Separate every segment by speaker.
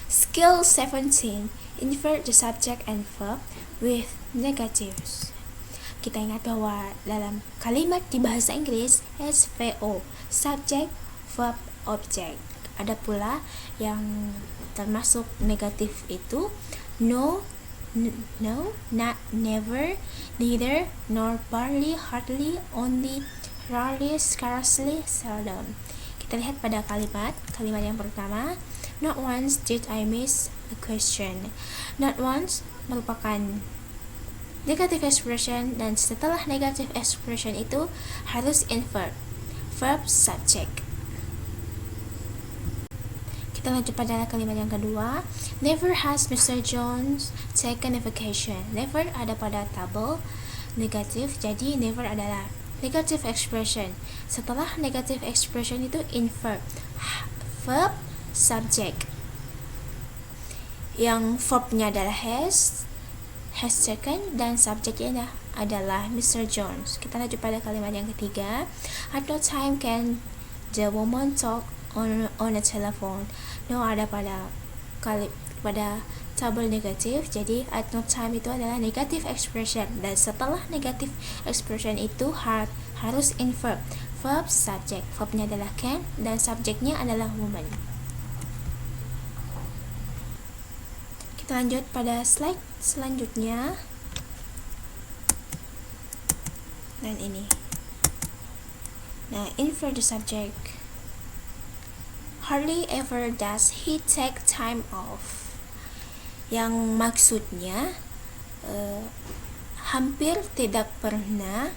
Speaker 1: Skill 17. Invert the subject and verb with negatives. Kita ingat bahwa dalam kalimat di bahasa Inggris SVO, subject, verb, object. Ada pula yang termasuk negatif itu no, not, never, neither, nor, barely, hardly, only, rarely, scarcely, seldom. Kita lihat pada kalimat yang pertama, not once did I miss a question. Not once merupakan negative expression, dan setelah negative expression itu harus invert verb subject. Kita lanjut pada kalimat yang kedua, never has Mr. Jones taken a vacation. Never ada pada tabel negatif, jadi never adalah negative expression. Setelah negative expression itu invert verb subject, yang verbnya adalah has taken, dan subjeknya adalah Mr. Jones. Kita lanjut pada kalimat yang ketiga, at no time can the woman talk on a telephone. No ada pada tabel negatif, jadi at no time itu adalah negative expression, dan setelah negative expression itu harus invert verb subject. Verbnya adalah can dan subjeknya adalah woman. Kita lanjut pada slide selanjutnya, dan ini. Nah, invert the subject. Hardly ever does he take time off. Yang maksudnya hampir tidak pernah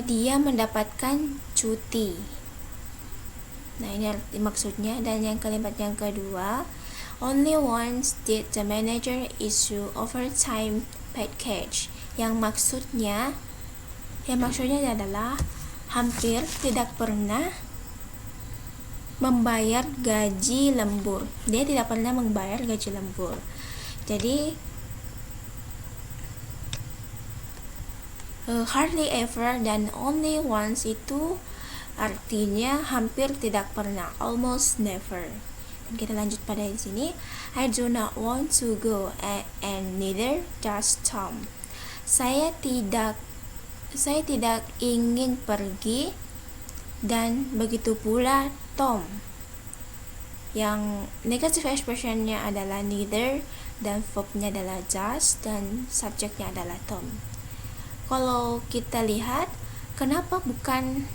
Speaker 1: dia mendapatkan cuti. Nah, ini arti maksudnya. Dan yang kalimat yang kedua, only once did the manager issue overtime package. Yang maksudnya adalah hampir tidak pernah membayar gaji lembur. Dia tidak pernah membayar gaji lembur. Jadi hardly ever dan only once itu artinya hampir tidak pernah, almost never. Dan kita lanjut pada di sini, I do not want to go and neither does Tom. Saya tidak ingin pergi, dan begitu pula Tom. Yang negative expressionnya adalah neither, dan verbnya adalah does, dan subjeknya adalah Tom. Kalau kita lihat, kenapa bukan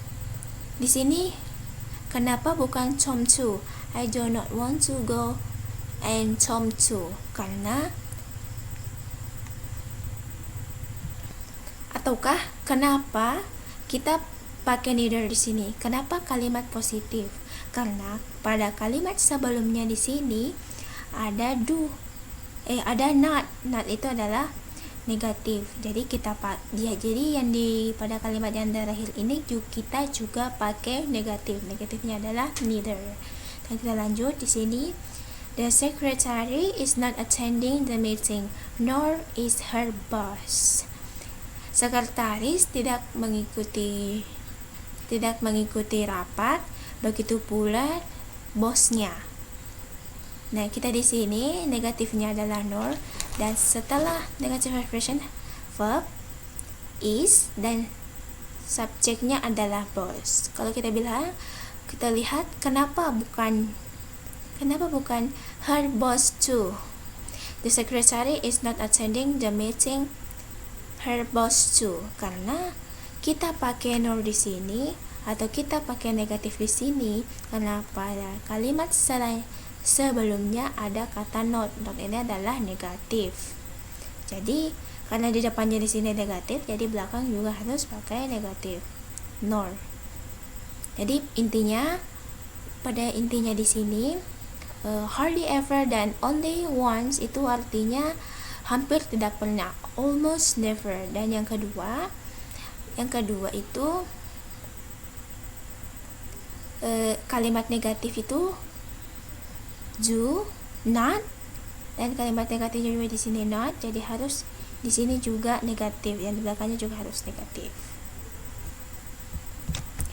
Speaker 1: di sini? Kenapa bukan Tom too? I do not want to go and Tom too. Karena ataukah kenapa kita pakai neither di sini? Kenapa kalimat positif? Karena pada kalimat sebelumnya di sini ada ada not. Not itu adalah negatif. Jadi jadi yang pada kalimat yang terakhir ini kita juga pakai negatif. Negatifnya adalah neither. Dan kita lanjut di sini. The secretary is not attending the meeting, nor is her boss. Sekretaris tidak mengikuti rapat, begitu pula bosnya. Nah, kita di sini negatifnya adalah nor, dan setelah negative expression verb is, dan subjeknya adalah boss. Kalau kita lihat kenapa bukan her boss too? The secretary is not attending the meeting, her boss too. Karena kita pakai nor di sini atau kita pakai negatif di sini karena pada kalimat sebelumnya ada kata not. Not ini adalah negatif. Jadi karena di depannya di sini negatif, jadi belakang juga harus pakai negatif nor. Jadi pada intinya di sini hardly ever dan only once itu artinya hampir tidak pernah, almost never. Dan yang kedua itu kalimat negatif itu do, not, dan kalimat negatif juga di sini not, jadi harus di sini juga negatif, yang di belakangnya juga harus negatif.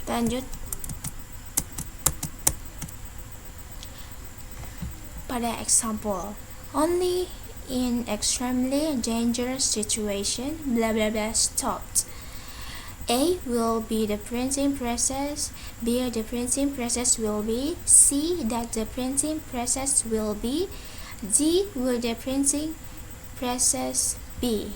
Speaker 1: Kita lanjut. pada example. Only in extremely dangerous situation, blah blah blah stopped. A will be the printing process, B the printing process will be, C that the printing process will be, D will the printing process be.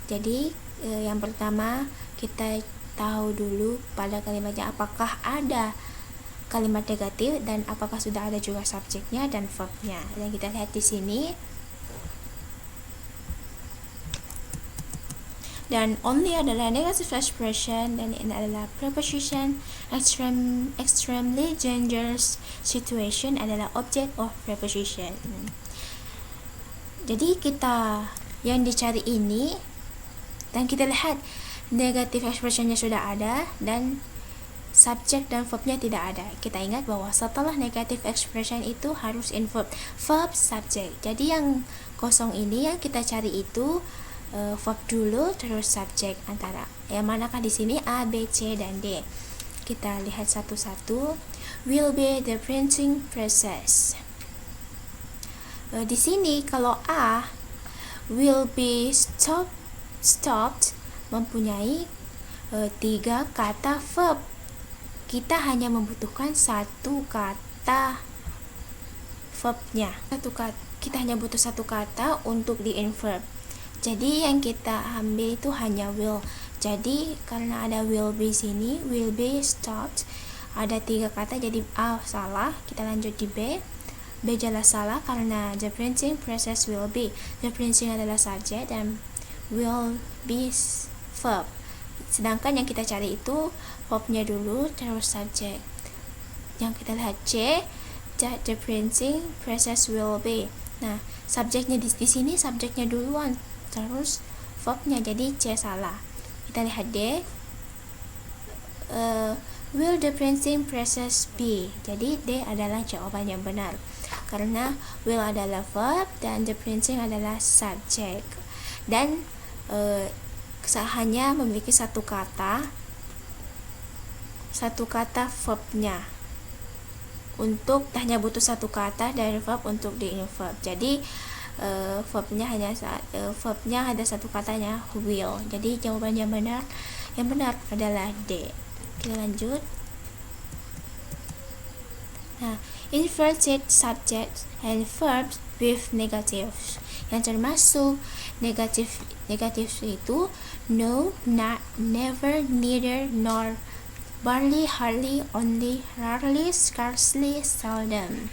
Speaker 1: Jadi yang pertama kita tahu dulu pada kalimatnya apakah ada kalimat negatif dan apakah sudah ada juga subjeknya dan verbnya. Yang kita lihat di sini. Dan only adalah negative expression dan ini adalah preposition. Extremely dangerous situation adalah object of preposition. Jadi kita yang dicari ini dan kita lihat negative expressionnya sudah ada dan subject dan verbnya tidak ada. Kita ingat bahwa setelah negative expression itu harus in verb subject. Jadi yang kosong ini yang kita cari itu verb dulu terus subjek antara yang manakah di sini A, B, C dan D. Kita lihat satu-satu. Will be the printing process. Di sini kalau A will be stopped mempunyai 3 kata verb. Kita hanya membutuhkan 1 kata verbnya. Kita hanya butuh 1 kata untuk di verb. Jadi yang kita ambil itu hanya will. Jadi karena ada will be sini, will be stopped, ada 3 kata, jadi A salah. Kita lanjut di B. B jelas salah karena the printing process will be. The printing adalah subject dan will be verb. Sedangkan yang kita cari itu verbnya dulu terus subject. Yang kita lihat C, that the printing process will be. Nah, subjeknya di sini subjeknya duluan terus verbnya, jadi C salah. Kita lihat D, will the printing process be. Jadi D adalah jawaban yang benar karena will adalah verb dan the printing adalah subject dan hanya memiliki 1 kata verbnya. Untuk hanya butuh 1 kata dari verb untuk di verb. Jadi verbnya ada 1 katanya will. Jadi jawaban yang benar adalah D. Kita lanjut. Nah, inverted subject and verbs with negatives. Yang termasuk negatif itu no, not, never, neither, nor, barely, hardly, only, rarely, scarcely, seldom.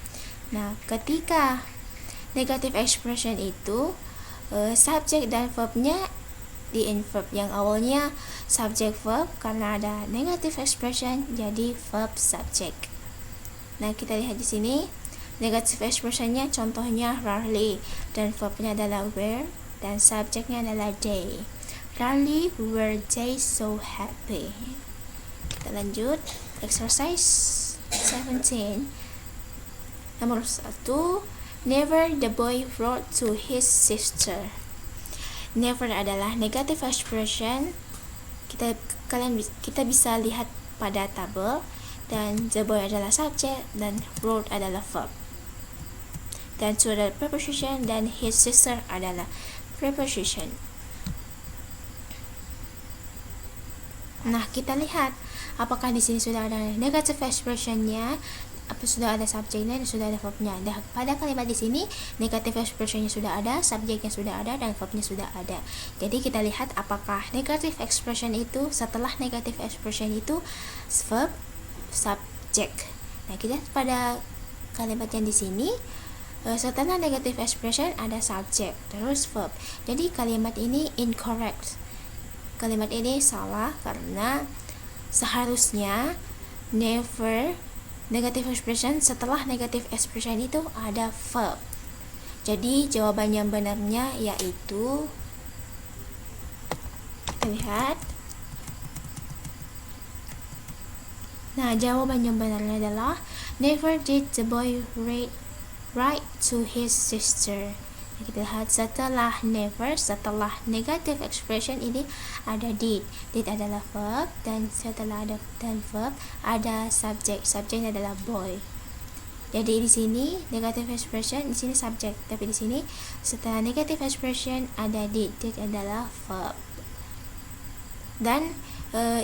Speaker 1: Nah, ketika negative expression itu subject dan verbnya di verb. Yang awalnya subject verb karena ada negative expression jadi verb subject. Nah, kita lihat di sini negative expressionnya contohnya rarely dan verbnya adalah were dan subjeknya adalah they. Rarely were they so happy. Kita lanjut exercise 17. Nomor 1, never the boy wrote to his sister. Never adalah negative expression. Kita bisa lihat pada tabel dan the boy adalah subject dan wrote adalah verb. Dan to adalah preposition dan his sister adalah preposition. Nah, kita lihat apakah di sini sudah ada negative expressionnya, apa sudah ada subjeknya dan sudah ada verbnya. Dan pada kalimat di sini negative expressionnya sudah ada, subjeknya sudah ada dan verbnya sudah ada. Jadi kita lihat apakah negative expression itu setelah negative expression itu verb subject. Nah, kita pada kalimat yang di sini setelah negative expression ada subject terus verb. Jadi kalimat ini incorrect. Kalimat ini salah karena seharusnya never negative expression setelah negative expression itu ada verb. Jadi jawaban yang benarnya yaitu, kita lihat. Nah, jawaban yang benarnya adalah never did the boy write to his sister. Kita lihat setelah never, setelah negative expression ini ada did. Did adalah verb dan setelah ada verb ada subject. Subjeknya adalah boy. Jadi di sini negative expression, di sini subject, tapi di sini setelah negative expression ada did adalah verb. Dan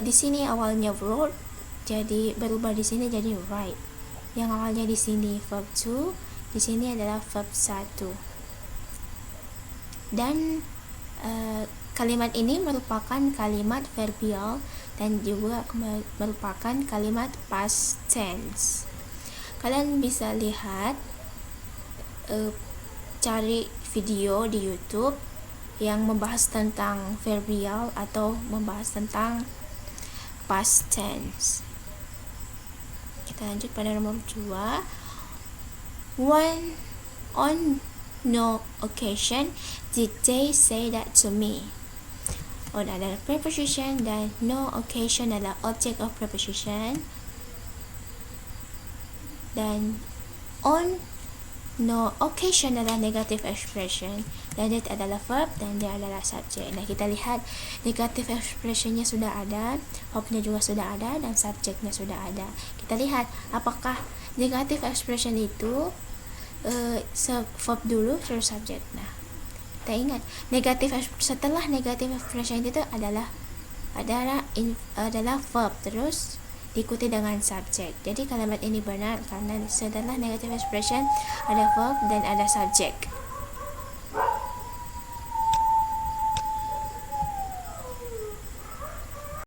Speaker 1: di sini awalnya wrote, jadi berubah di sini jadi write. Yang awalnya di sini verb to, di sini adalah verb 1. Dan kalimat ini merupakan kalimat verbial dan juga merupakan kalimat past tense. Kalian bisa lihat, cari video di YouTube yang membahas tentang verbial atau membahas tentang past tense. Kita lanjut pada nomor 2. When on no occasion did they say that to me. On adalah preposition dan no occasion adalah object of preposition, dan on no occasion adalah negative expression, dan that adalah verb dan dia adalah subject. Nah, kita lihat negative expressionnya sudah ada, verbnya juga sudah ada, dan subjeknya sudah ada. Kita lihat apakah negative expression itu verb dulu terus subject. Nah, kita ingat setelah negative expression itu adalah verb terus diikuti dengan subjek. Jadi kalimat ini benar karena setelah negative expression ada verb dan ada subjek.